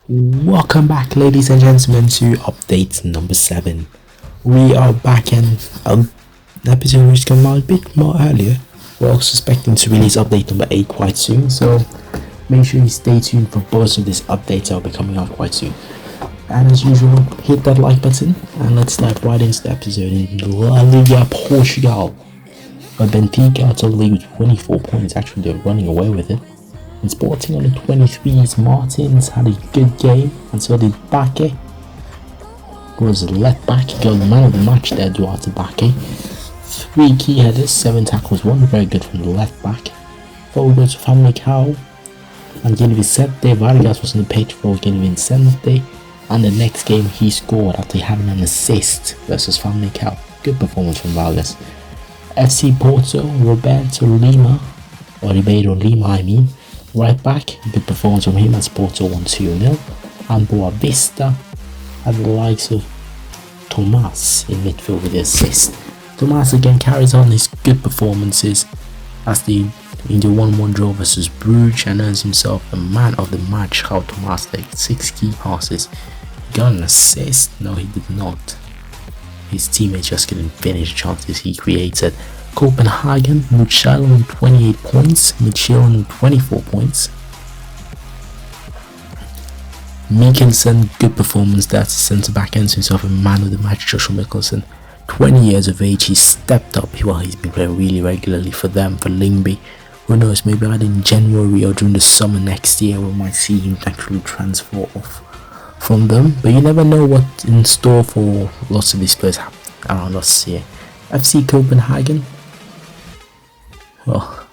Welcome back, ladies and gentlemen, to update number 7. We are back, and the episode which came out a bit more earlier. We're also expecting to release update number 8 quite soon, so make sure you stay tuned for both of these updates that will be coming out quite soon. And as usual, hit that like button and let's dive right into the episode. In La Liga Portugal, where Benfica out of the league with 24 points. Actually, they're running away with it. And Sporting on the 23s, Martins had a good game, and so did Baque. Was left back, got the man of the match there, Duarte Baque. 3 key headers, 7 tackles, 1 very good from the left back. Forward goes to Fmcl and Gil Vicente. Vargas was on the pitch for Gil Vicente, and the next game he scored after having an assist versus Fmcl. Good performance from Vargas. FC Porto, Ribeiro Lima I mean. Right back, good performance from him as Porto won 2-0. And Boa Vista had the likes of Tomas in midfield with the assist. Tomas again carries on his good performances as they in the 1-1 draw versus Bruges and earns himself the man of the match. How Tomas takes 6 key passes. He got an assist? No, he did not. His teammates just couldn't finish the chances he created. Copenhagen, Michelin with 28 points, Michelin with 24 points. Mikkelsen, good performance there. Centre back ends himself a man of the match. Joshua Mikkelsen, 20 years of age, he stepped up. Well, he's been playing really regularly for them, for Lyngby. Who knows, maybe either in January or during the summer next year we might see him actually transfer off from them. But you never know what's in store for lots of these players around us here. FC Copenhagen, well,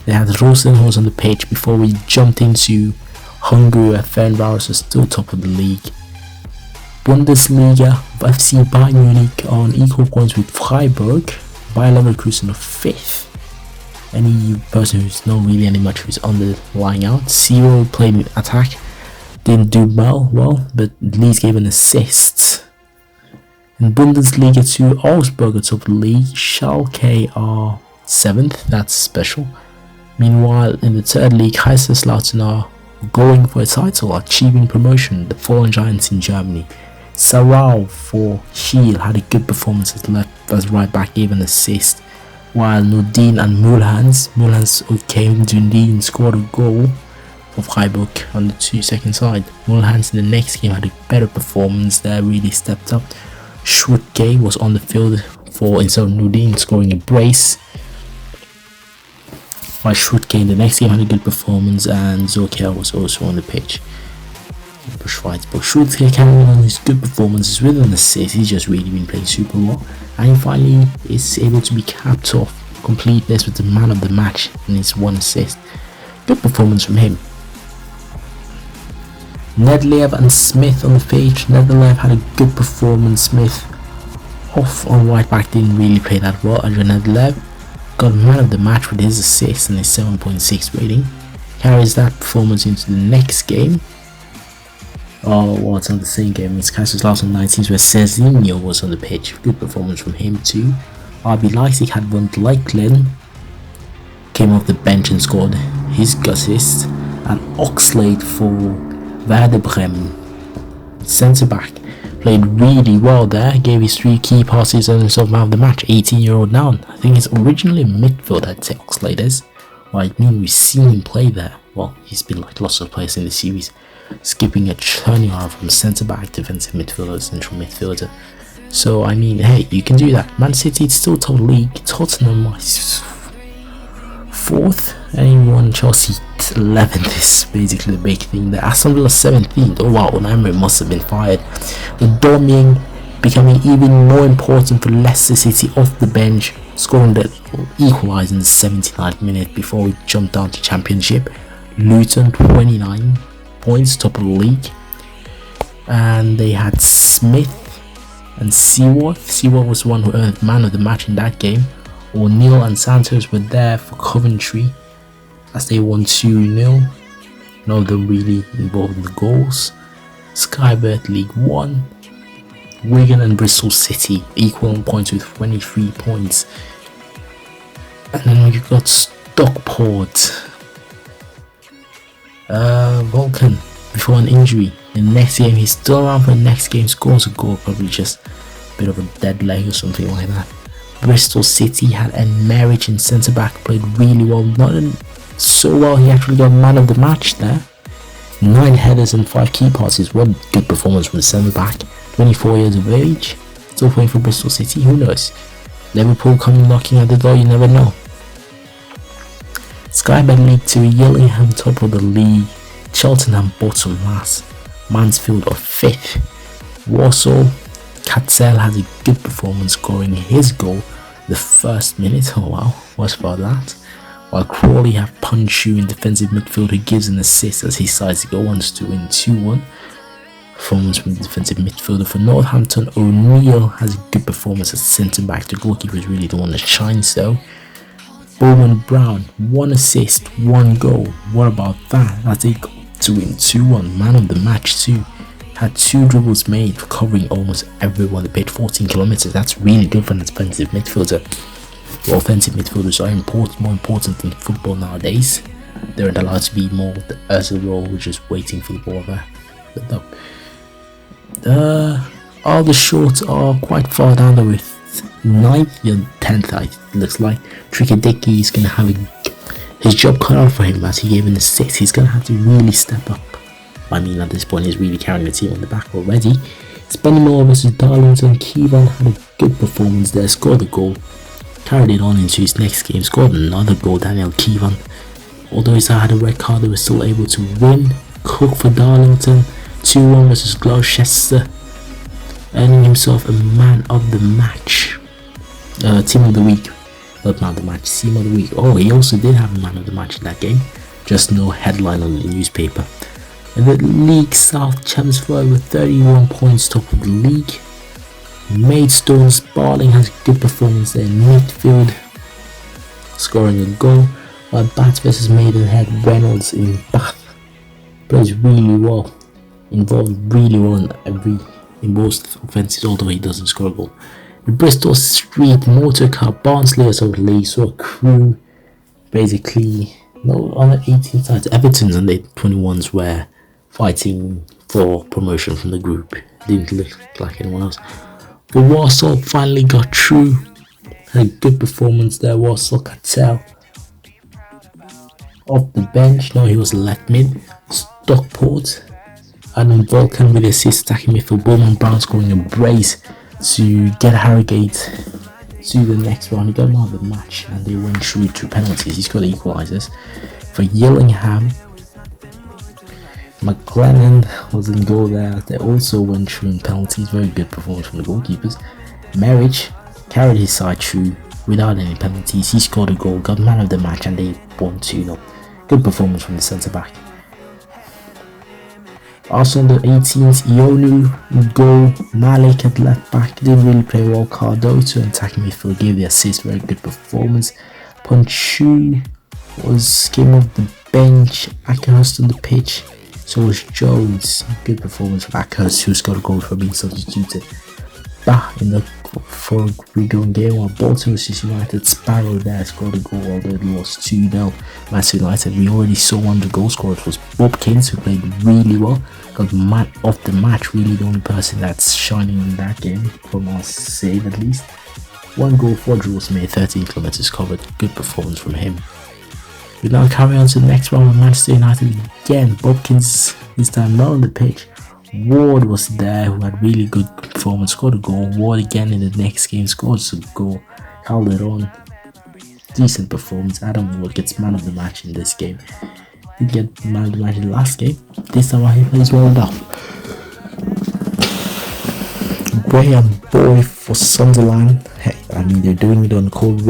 they had Rosen who was on the pitch before we jumped into Hungary, where Ferencváros is still top of the league. Bundesliga, FC Bayern Munich on equal points with Freiburg. Bayer Leverkusen of 5th. Any person who's not really any much who's on the line out. Zero played in attack, didn't do well, but at least gave an assist. In Bundesliga 2, Augsburg are top of the league. Schalke are 7th, that's special. Meanwhile, in the 3rd league, Kaiserslautern are going for a title, achieving promotion, the fallen giants in Germany. Sarau for Kiel had a good performance as right back, gave an assist, while Nordin and Mulhans came to Nordin and scored a goal for Freiburg on the 2-second side. Mulhans in the next game had a better performance there, really stepped up. Schutke was on the field for, instead of Nordin scoring a brace, while Schutke in the next game had a good performance, and Zokel was also on the pitch for Schweiz. But Schutke carrying on his good performances with an assist. He's just really been playing super well, and he finally is able to be capped off, complete this with the man of the match and his 1 assist. Good performance from him. Nedlev and Smith on the pitch. Nedlev had a good performance. Smith off on right back didn't really play that well. Adrian Nedlev got man of the match with his assist and his 7.6 rating. Carries that performance into the next game. Oh, well, it's not the same game. It's Kaiserslautern 19s where Cezinho was on the pitch. Good performance from him too. RB Leipzig had Von Leichlin, came off the bench and scored his assist. And Oxlade for Werder Bremen, centre back, played really well there, gave his 3 key passes and himself man of the match. 18-year-old now. I think he's originally a midfielder, I'd say Oxlade is. Well, I mean, we've seen him play there. Well, he's been like lots of players in the series, skipping a turning around from centre back, defensive midfielder, central midfielder. So I mean, hey, you can do that. Man City, it's still top league. Tottenham is 4th, anyone Chelsea 11th is basically the big thing. The Aston Villa 17th. Oh wow, Unai must have been fired. With Doming becoming even more important for Leicester City off the bench, scoring the equaliser in the 79th minute before we jumped down to Championship. Luton 29 points, top of the league, and they had Smith and Seaworth. Seaworth was the one who earned man of the match in that game. O'Neill and Santos were there for Coventry as they won 2-0. None of them really involved in the goals. Skybet League 1. Wigan and Bristol City equal in points with 23 points. And then you've got Stockport, Vulcan before an injury. In the next game, he's still around for the next game, scores a goal, probably just a bit of a dead leg or something like that. Bristol City had a marriage in centre back, played really well, not so well, he actually got man of the match there. 9 headers and 5 key passes. What good performance from the centre back. 24 years of age, still playing for Bristol City, who knows. Liverpool coming knocking at the door, you never know. Sky Bet League 2, Gillingham top of the league, Cheltenham bottom last, Mansfield of 5th. Warsaw, Cradles has a good performance, scoring his goal the first minute. Oh wow, what's about that? While Crawley have Punchu in defensive midfield, who gives an assist as he sides the goal, wants to win 2-1. Performance from the defensive midfielder for Northampton. O'Neill has a good performance as centre back. The goalkeeper is really the one that shines though. Bowman Brown, 1 assist, 1 goal. What about that? That's a goal to win 2-1. Man of the match too. Had 2 dribbles made, covering almost everyone. They played 14 kilometers. That's really good for an defensive midfielder. The offensive midfielders are more important in football nowadays. They're not allowed to be more the Ursa role, which is waiting for the ball there. All the shorts are quite far down there with 9th and 10th. It looks like Tricky is going to have his job cut out for him as he gave an assist. He's going to have to really step up. I mean, at this point, he's really carrying the team on the back already. Spennymoor versus Darlington. Koven had a good performance there, scored a goal, carried it on into his next game, scored another goal. Daniel Koven, although he had a red card, they were still able to win. Cook for Darlington, 2-1 versus Gloucester, earning himself a man of the match. Team of the week, not man of the match, team of the week. Oh, he also did have a man of the match in that game, just no headline on the newspaper. In the league, South Chelmsford with 31 points, top of the league. Maidstone Sparling has a good performance there in midfield, scoring a goal, while Bats versus Maidenhead. Reynolds in Bath plays really well, involved really well in most offences, although he doesn't score a goal. The Bristol Street Motor Car Barnsley as of the league, so a crew basically no on the 18 sides. Everton's and the 21s were fighting for promotion from the group. Didn't look like anyone else. But Warsaw finally got through. Had a good performance there. Warsaw Cattell off the bench. No, he was left mid. Stockport, Adam Vulcan with the assist, attacking midfield. Bowman Brown scoring a brace to get Harrogate to the next round. He got him out of the match and they went through 2 penalties. He scored equalisers. For Gillingham, McLennan was in goal there. They also went through in penalties. Very good performance from the goalkeepers. Marriage carried his side through without any penalties. He scored a goal, got man of the match, and they won 2-0. Good performance from the centre back. Arsenal the 18th, Ionu goal. Malik at left back didn't really play well. Cardoso and attacking midfield gave the assist. Very good performance. Punchu came off the bench. Ackerhurst on the pitch. So was Jones. Good performance from Ackerhurst, who scored a goal for being substituted. In the for regoing game, while Bolton vs United, Sparrow there scored a goal, although it lost 2-0. Manchester United, we already saw one of the goal scorers was Bobkins, who played really well, got man of the match, really the only person that's shining in that game, from our save at least. 1 goal, 4 draws made, 13 kilometers covered. Good performance from him. We now carry on to the next round with Manchester United again. Bobkins this time not on the pitch. Ward was there, who had really good performance, scored a goal. Ward again in the next game scored a goal, held it on. Decent performance. Adam Ward gets man of the match in this game. Did get man of the match in the last game. This time he plays well enough. Graham Boy for Sunderland. Hey, I mean they're doing it on cold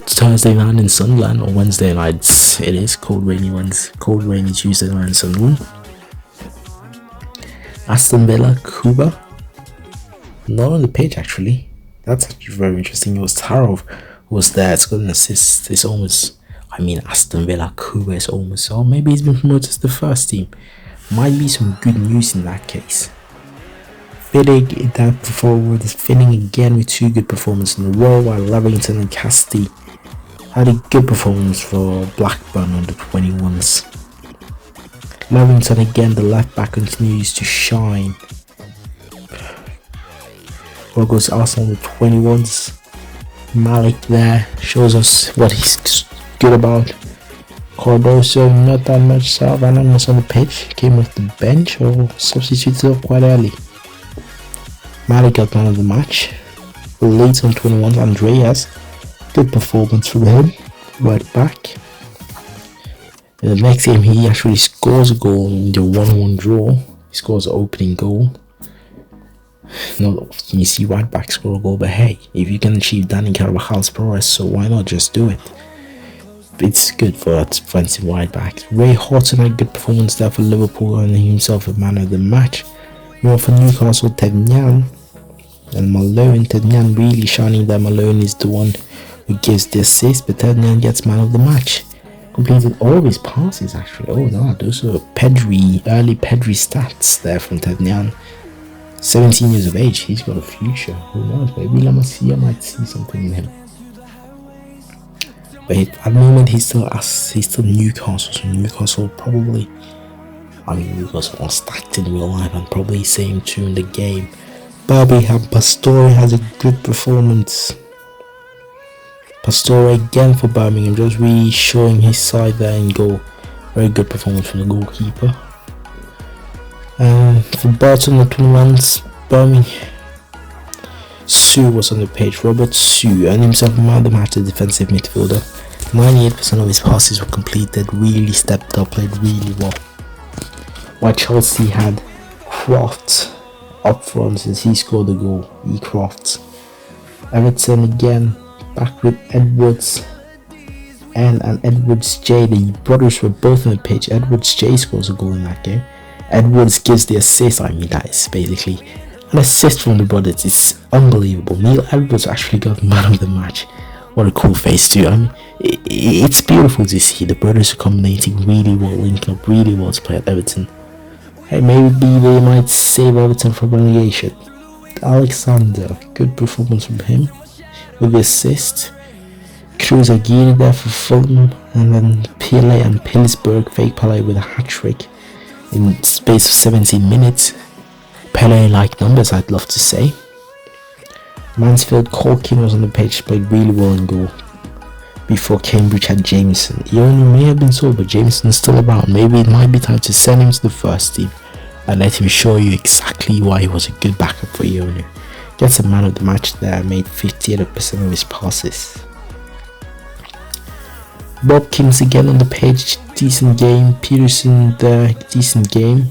Thursday night in Sunderland, or Wednesday nights. It is cold rainy Tuesday night in Sunderland. Aston Villa, Kuba, not on the pitch actually. That's actually very interesting. It was Tarov who was there. It's got an assist. It's almost, Aston Villa, Kuba is almost, or maybe he's been promoted to the first team. Might be some good news in that case. Fitting that performance, Finning again with 2 good performances in a row, while Lavington and Casti had a good performance for Blackburn on the 21s. Linton again, the left back, continues to shine. Well goes Arsenal with 21s. Malik there shows us what he's good about. Cardoso, not that much. Salvanan was on the pitch, came off the bench or substituted up quite early. Malik got man of the match. Late on 21, Andreas, good performance from him, right back. In the next game, he actually scores a goal in the 1-1 draw. He scores the opening goal. Not often you see right back score a goal, but hey, if you can achieve that in Carvajal's progress, so why not just do it? It's good for defensive right back. Ray Horton had a good performance there for Liverpool, earning himself a man of the match. More for Newcastle, Ted Nyan and Malone. Ted Nyan really shining there. Malone is the one who gives the assist, but Ted Nyan gets man of the match. Completed all his passes actually. Oh no, those are early Pedri stats there from Ted Nyan. 17 years of age, he's got a future. Who knows? Maybe I might see something in him. But at the moment, he's still Newcastle. So Newcastle probably, Newcastle are stacked in real life and probably same too in the game. Birmingham Pastore has a good performance. Pastore again for Birmingham, just really showing his side there in goal. Very good performance from the goalkeeper. For Burton, the 21s, Birmingham. Sue was on the pitch. Robert Sue earned himself man of the match, the defensive midfielder. 98% of his passes were completed, really stepped up, played really well. While Chelsea had Croft up front since he scored the goal, Croft. Everton again, back with Edwards and Edwards J. The brothers were both on the pitch. Edwards J scores a goal in that game. Edwards gives the assist. That is basically an assist from the brothers. It's unbelievable. Neil Edwards actually got man of the match. What a cool face too. It's beautiful to see the brothers accommodating really well, linking up really well to play at Everton. Hey, maybe they might save Everton from relegation. Alexander, good performance from him with the assist. Cruz Aguirre there for Fulham, and then Pele and Pillsbury, fake Pele with a hat-trick in space of 17 minutes. Pele-like numbers, I'd love to say. Mansfield, Corkin was on the pitch, played really well in goal. Before Cambridge had Jameson. He only may have been sold, but Jameson's still around. Maybe it might be time to send him to the first team and let him show you exactly why he was a good backup for Ionu. Gets a man of the match there, made 58% of his passes. Bob Kings again on the pitch, decent game. Peterson there, decent game.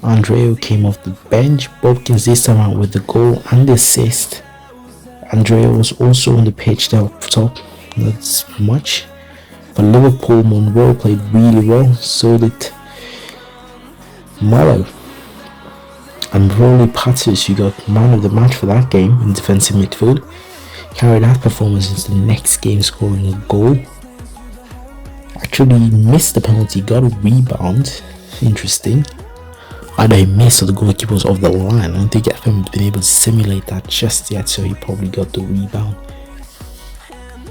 Andreu came off the bench. Bobkins this time out with the goal and the assist. Andreu was also on the pitch there up top, not much. But Liverpool, Monroe played really well, so did Morrow. And Rolly Pattis, you got man of the match for that game in defensive midfield. Carried that performance into the next game, scoring a goal. Actually missed the penalty, got a rebound. Interesting. Either he missed or the goalkeeper was off the line. I don't think FM has been able to simulate that just yet, so he probably got the rebound.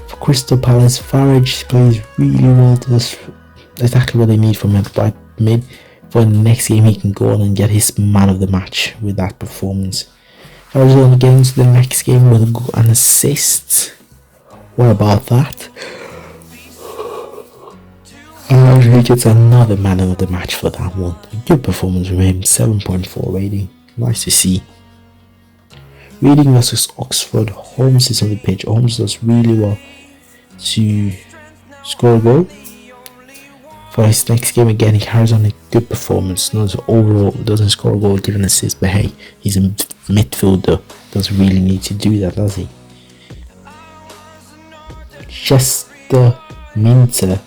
For Crystal Palace, Farage plays really well. That's exactly what they need from him. But mid for the next game, he can go on and get his man of the match with that performance. Farage is on getting to the next game with an assist. What about that? He gets another man of the match for that one. Good performance from him, 7.4 rating. Nice to see. Reading versus Oxford, Holmes is on the pitch. Holmes does really well to score a goal. For his next game again, he carries on a good performance. Not overall, doesn't score a goal, give an assist, but hey, he's a midfielder. Doesn't really need to do that, does he? Chester Minter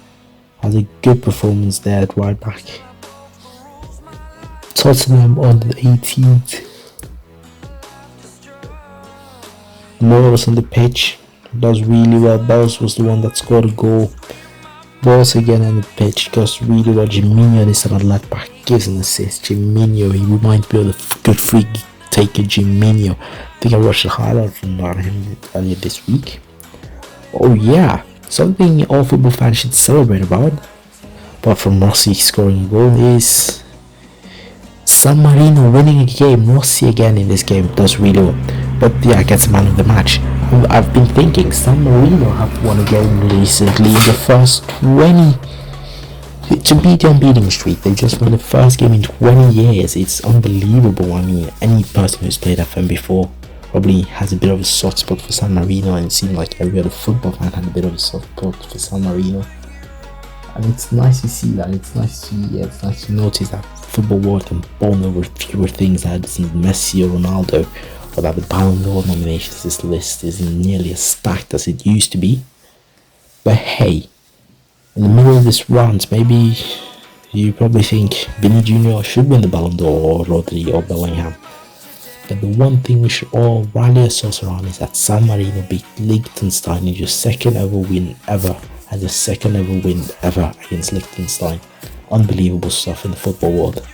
has a good performance there at right back. Tottenham on the 18th. Moore was on the pitch, does really well. Bells was the one that scored a goal. Balls again on the pitch, does really well. Jiminho this time at left back gives an assist. Jiminho, he reminds me of the good free taker Jiminho. I think I watched a highlight from him earlier this week. Oh yeah, something all football fans should celebrate about. apart from Rossi scoring a goal, is San Marino winning a game. Rossi again in this game does really well, but yeah, gets man of the match. I've been thinking San Marino have won a game recently in the first 20 to beat the unbeaten streak. They just won the first game in 20 years. It's unbelievable. I mean, any person who's played FM before probably has a bit of a soft spot for San Marino, and it seemed like every other football fan had a bit of a soft spot for San Marino. And it's nice to see that. It's nice to notice that football world can bond over fewer things, that isn't Messi or Ronaldo, or that the Ballon d'Or nominations, this list isn't nearly as stacked as it used to be. But hey, in the middle of this round, maybe you probably think Vinny Jr. should win the Ballon d'Or, or Rodri, or Bellingham. But the one thing we should all rally ourselves around is that San Marino beat Liechtenstein in their second ever win ever, and the second ever win ever against Liechtenstein. Unbelievable stuff in the football world.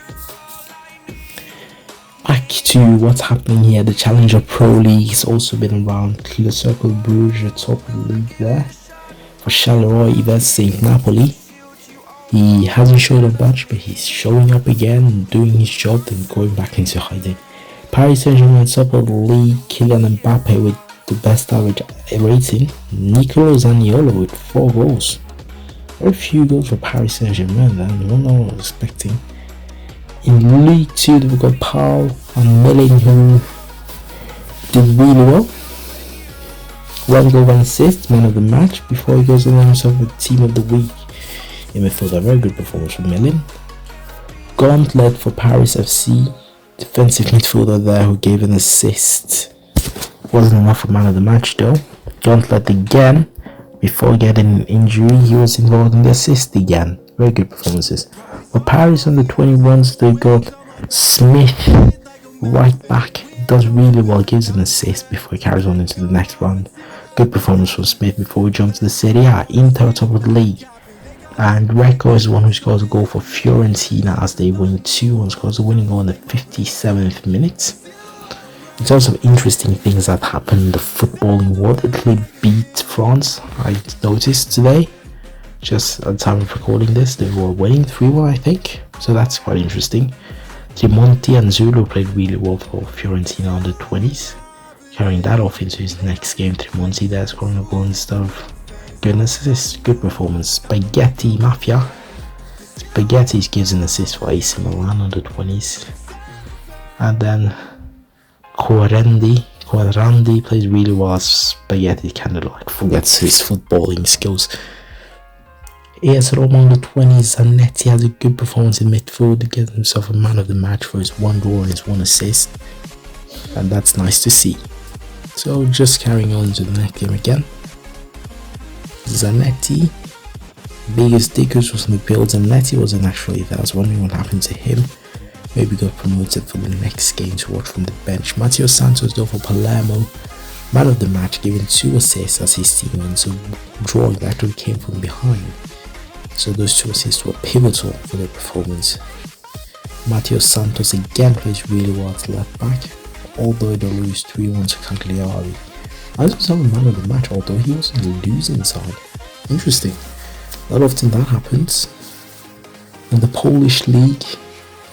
Back to what's happening here. The Challenger Pro League has also been around. The Circle Bruges top of the league there. For Charleroi vs St. Napoli. He hasn't showed up much, but he's showing up again, doing his job, and going back into hiding. Paris Saint-Germain top of the league. Kylian Mbappe with the best average rating. Nicolo Zaniolo with 4 goals. Very few goals for Paris Saint-Germain. That's what I was expecting. In League 2, we've got Paul and Milling, who did really well. 1 goal, 1 assist, man of the match, before he goes on himself with Team of the Week. In midfield, a very good performance from Milling. Gauntlet for Paris FC. Defensive midfielder there who gave an assist. Wasn't enough for man of the match though. Gauntlet again. Before getting an injury, he was involved in the assist again. Very good performances. For Paris under 21s, they got Smith, right back, does really well, gives an assist before he carries on into the next round. Good performance from Smith before we jump to the Serie A. Inter top of the league. And Recco is the one who scores a goal for Fiorentina as they win 2-1, scores a winning goal in the 57th minute. In terms of interesting things that happened in the footballing world, Italy beat France, I noticed today. Just at the time of recording this, they were winning 3-1, I think. So that's quite interesting. Tremonti and Zulu played really well for Fiorentina under 20s. Carrying that off into his next game, Tremonti there scoring a goal instead of getting an assist. Good performance. Spaghetti Mafia. Spaghetti gives an assist for AC Milan under 20s. And then Quadrandi plays really well as Spaghetti kind of like forgets his footballing skills. AS Roma under 20s, Zanetti has a good performance in midfield, gets himself a man of the match for his 1 goal and his 1 assist, and that's nice to see. So just carrying on to the next game again. Zanetti, biggest diggers was on the field. Zanetti wasn't actually there. I was wondering what happened to him. Maybe got promoted for the next game to watch from the bench. Matteo Santos though for Palermo, man of the match, giving 2 assists as his team wins a draw that actually came from behind. So those 2 assists were pivotal for their performance. Matteo Santos again plays really well at left back, although they lose 3-1 to Cagliari. I was also a man of the match, although he was on the losing side. Interesting. Not often that happens. In the Polish league,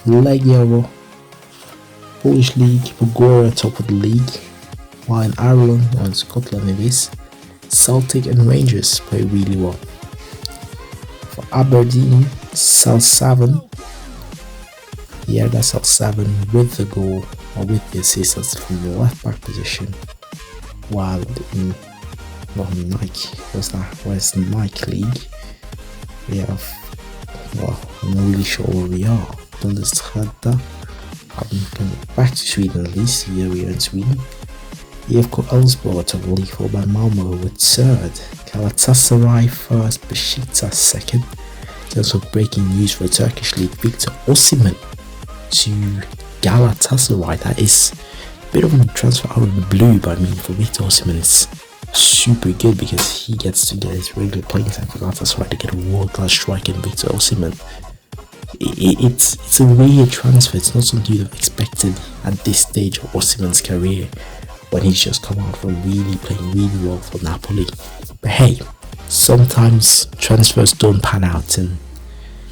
Legia Polish league, Bogora top of the league, while in Ireland or in Scotland it is, Celtic and Rangers play really well. For Aberdeen, Salsavan, yeah, that's Salsavan with the goal or with the assist from the left back position. While in Nike, where's the Nike league? We have, well, I'm not really sure where we are. Bundesliga. I'm going back to Sweden at least. Here we are in Sweden. IFK Elfsborg top of the league, followed by Malmo with 3rd. Galatasaray 1st, Besiktas 2nd. There's also breaking news for the Turkish league. Victor Osimhen to Galatasaray. That is a bit of a transfer out of the blue, but I mean for Victor Osimhen it's super good because he gets to get his regular playing time for Galatasaray to get a world-class striker in Victor Osimhen. It's a weird transfer. It's not something you'd have expected at this stage of Osimhen's career, when he's just come out from really playing really well for Napoli. But hey, sometimes transfers don't pan out, and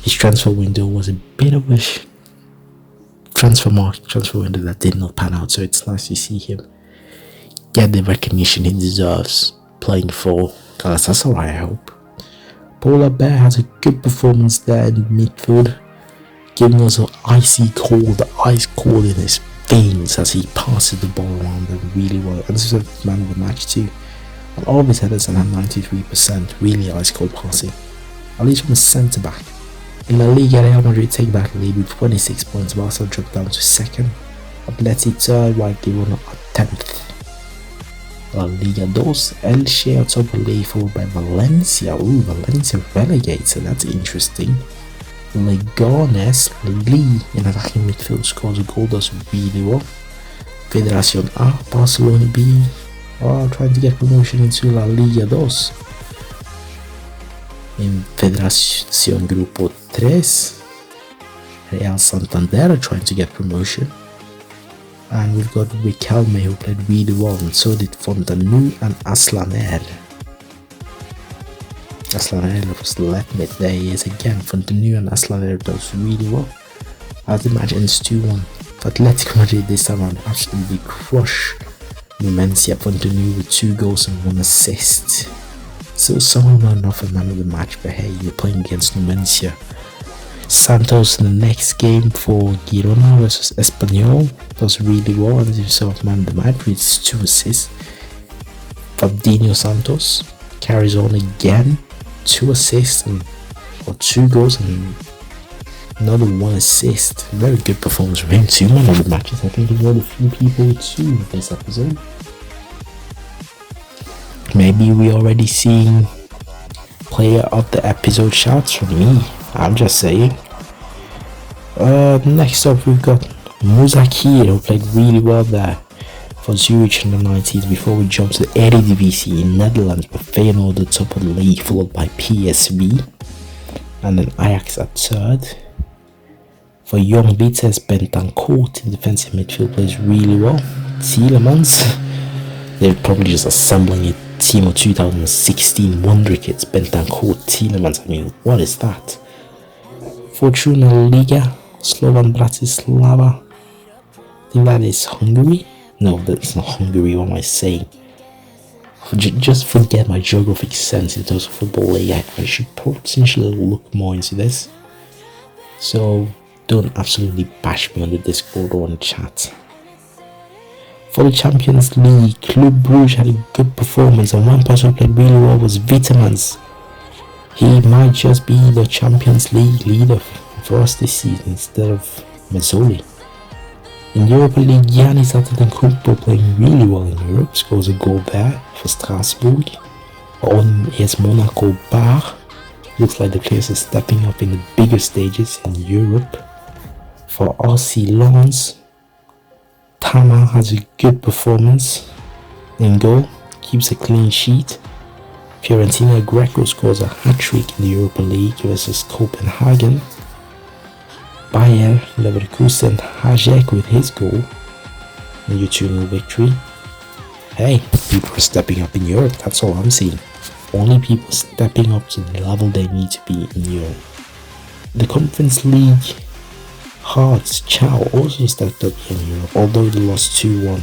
his transfer window was a bit of a transfer window that did not pan out, so it's nice to see him get the recognition he deserves playing for Galatasaray, I hope. Polar Bear has a good performance there in midfield, giving us an ice cold in his veins as he passes the ball around them really well. And this is a man of the match too. And all of his headers are 93%, really ice cold passing, at least from a centre back. In La Liga, Real Madrid take back the lead with 26 points, Barca dropped down to second, Atleti third, while Girona are 10th. La Liga 2, Elche are top of the league, followed by Valencia. Ooh, Valencia relegated, that's interesting. Leganes, Lee in attacking midfield scores a goal, does really well. Federación A, Barcelona B are trying to get promotion into La Liga 2. In Federación Grupo 3, Real Santander are trying to get promotion. And we've got Riquelme, who played really well, and so did Fontanu and Aslaner. Aslaner was left mid, there he is again. Fontanu and Aslaner does really well. As the match ends 2-1, Atletico Madrid this time around absolutely crush Numancia. Fontanu with 2 goals and 1 assist. So somehow not a man of the match, but hey, you're playing against Numancia. Santos in the next game for Girona versus Espanyol does really well and himself man of the match with 2 assists. Fabinho Santos carries on again, 2 assists or 2 goals and another 1 assist. Very good performance from him. 2 man of the matches. I think he's one of the few people with 2 this episode. Maybe we already seeing player of the episode shouts from me. I'm just saying. Next up we've got Musakir, who played really well there for Zurich in the 90s before we jump to the Eredivisie in Netherlands with Feyenoord at the top of the league, followed by PSV and then Ajax at third. For Young Vitesse, Bentancur in defensive midfield plays really well. Tielemans, they're probably just assembling a team of 2016 Wonder Kids. Bentancur, Tielemans, I mean, what is that? Fortuna Liga, Slovan Bratislava, I think that is Hungary. No, that's not Hungary, what am I saying? Just forget my geographic sense in terms of football league. I should potentially look more into this. So don't absolutely bash me on the Discord or on the chat. For the Champions League, Club Brugge had a good performance, and one person who played really well was Vitamans. He might just be the Champions League leader for us this season instead of Mazzoli. In Europa League, Giannis Antetokounmpo playing really well in Europe, scores a goal there for Strasbourg. On his Monaco bar, looks like the players are stepping up in the bigger stages in Europe. For RC Lens, Tama has a good performance in goal, keeps a clean sheet. Fiorentina Greco scores a hat-trick in the Europa League versus Copenhagen. Bayer Leverkusen Hajek with his goal in your 2-0 victory. Hey, people are stepping up in Europe, that's all I'm seeing. Only people stepping up to the level they need to be in Europe. The Conference League, Hearts Chow also stepped up in Europe, although they lost 2-1.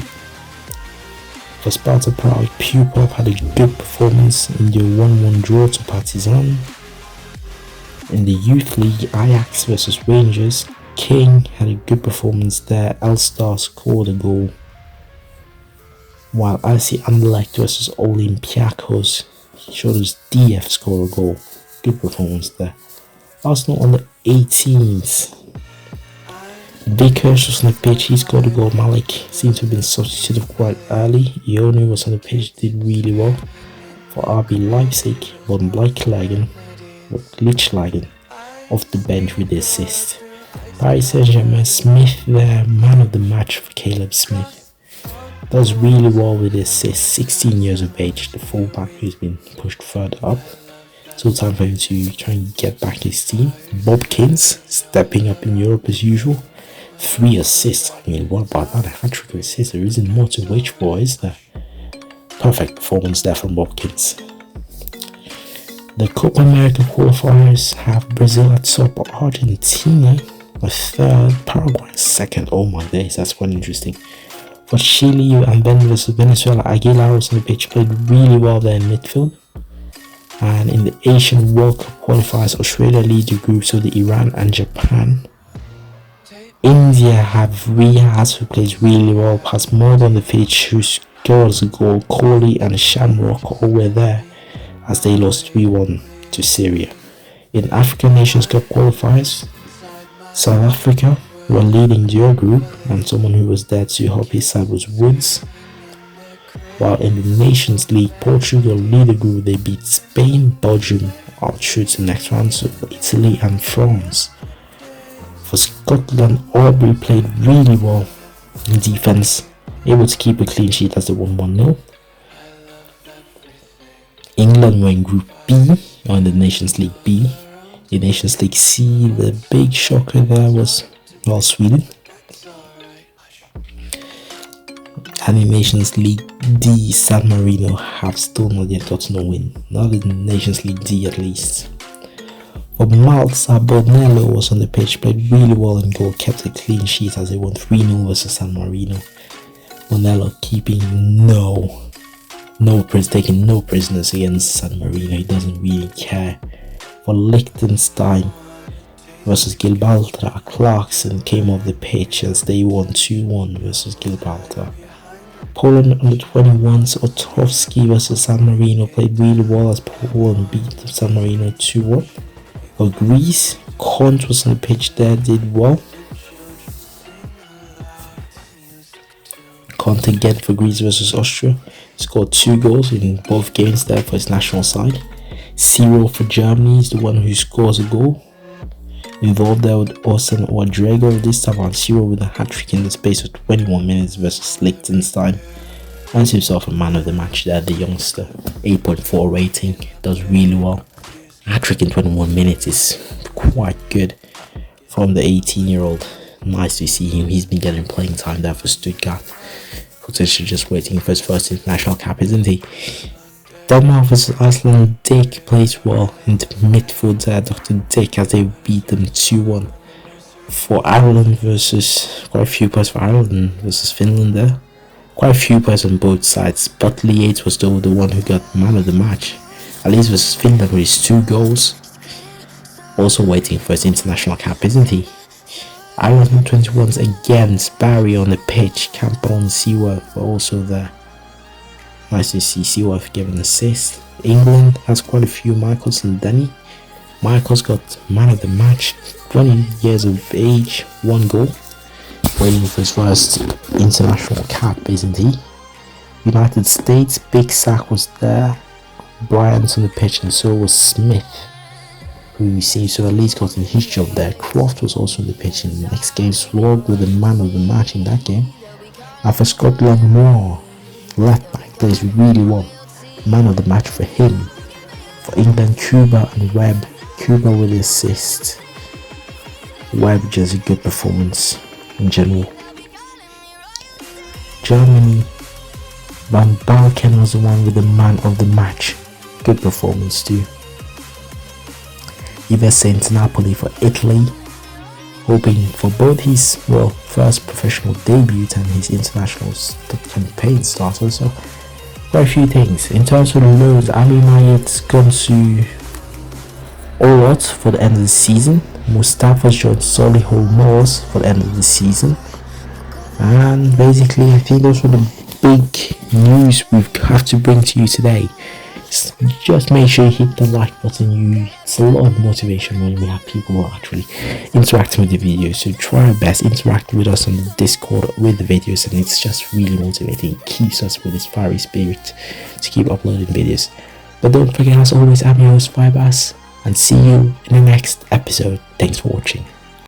For Sparta Prague, Pupov had a good performance in their 1-1 draw to Partizan. In the Youth League, Ajax versus Rangers, King had a good performance there. Elstar scored a goal, while RC Anderlecht versus Olympiacos showed us DF score a goal. Good performance there. Arsenal on the 18th. Vickers was on the pitch, he scored a goal. Malik seemed to have been substituted quite early. Ionu was on the pitch, did really well. For RB Leipzig, Von Bleichlagen off the bench with the assist. Paris Saint-Germain, Smith there, man of the match for Caleb Smith. Does really well with the assist, 16 years of age, the fullback who's been pushed further up. So time for him to try and get back his team. Bobkins stepping up in Europe as usual. 3 assists, I mean, what about that? A hat-trick of assists, there isn't more to wish for, is there? Perfect performance there from Bobkins. The Copa America qualifiers have Brazil at top, Argentina a third, Paraguay second. Oh my days, that's quite interesting. For Chile and then versus Venezuela, Aguilar was on the pitch, played really well there in midfield. And in the Asian World Cup qualifiers, Australia lead the groups of the Iran and Japan. India have Riaz, who plays really well, past Mod on the pitch, who scores a goal. Kohli and Shamrock all were there as they lost 3-1 to Syria. In African Nations Cup qualifiers, South Africa were leading their group, and someone who was there to help his side was Woods. While in the Nations League, Portugal lead the group. They beat Spain, Belgium out through to the next round, so Italy and France. For Scotland, Aubrey played really well in defence, able to keep a clean sheet as they won 1-0. England were in Group B, or in the Nations League B. In Nations League C, the big shocker there was, well, Sweden. And in Nations League D, San Marino have still not yet gotten a win. Not in Nations League D at least. For Malta, Bonello was on the pitch, played really well in goal, kept a clean sheet as they won 3-0 versus San Marino. Bonello keeping taking no prisoners against San Marino. He doesn't really care. For Liechtenstein versus Gibraltar, Clarkson came off the pitch as they won 2-1 versus Gibraltar. Poland under 21s, Otowski versus San Marino played really well as Poland beat San Marino 2-1. For Greece, Kont was on the pitch there, did well. Kont again for Greece versus Austria, scored 2 goals in both games there for his national side. Ciro for Germany is the one who scores a goal. Involved there with Orson Ouedraogo, this time on Ciro with a hat-trick in the space of 21 minutes versus Liechtenstein. Earns himself a man of the match there, the youngster. 8.4 rating, does really well. Hat-trick in 21 minutes is quite good from the 18-year-old. Nice to see him. He's been getting playing time there for Stuttgart. Potentially just waiting for his first international cap, isn't he? Denmark vs Iceland, Dick plays well in the midfield there, Dr. Dick, as they beat them 2-1. For Ireland versus, quite a few points for Ireland versus Finland there. Quite a few points on both sides, but Lee Yates was still the one who got man of the match. At least versus Finland with his 2 goals. Also waiting for his international cap, isn't he? Ireland 21s against Barry on the pitch. Campbell and Seaworth were also there. Nice to see Seaworth give an assist. England has quite a few. Michaels and Denny. Michaels got man of the match, 20 years of age, 1 goal. Waiting for his first international cap, isn't he? United States, Big Sack was there. Bryant's on the pitch, and so was Smith, who seems to have at least gotten his job there. Croft was also on the pitch in the next game. Slog with the man of the match in that game. And for Scotland, Moore, left back, plays really well. Man of the match for him. For England, Cuba and Webb. Cuba with the assist. Webb just a good performance in general. Germany, Van Balken was the one with the man of the match. Good performance too. Yves Saint Napoli for Italy, hoping for both his first professional debut and his international campaign starter. So quite a few things. In terms of the loans, Ali Mayet's gone to Orot for the end of the season. Mustafa's joined Solihull Moors for the end of the season. And basically I think those were the big news we have to bring to you today. Just make sure you hit the like button. It's a lot of motivation when we have people who are actually interacting with the videos. So try our best, interact with us on the Discord with the videos, and it's just really motivating. It keeps us with this fiery spirit to keep uploading videos. But don't forget, as always, I'm your host Fibers, and see you in the next episode. Thanks for watching.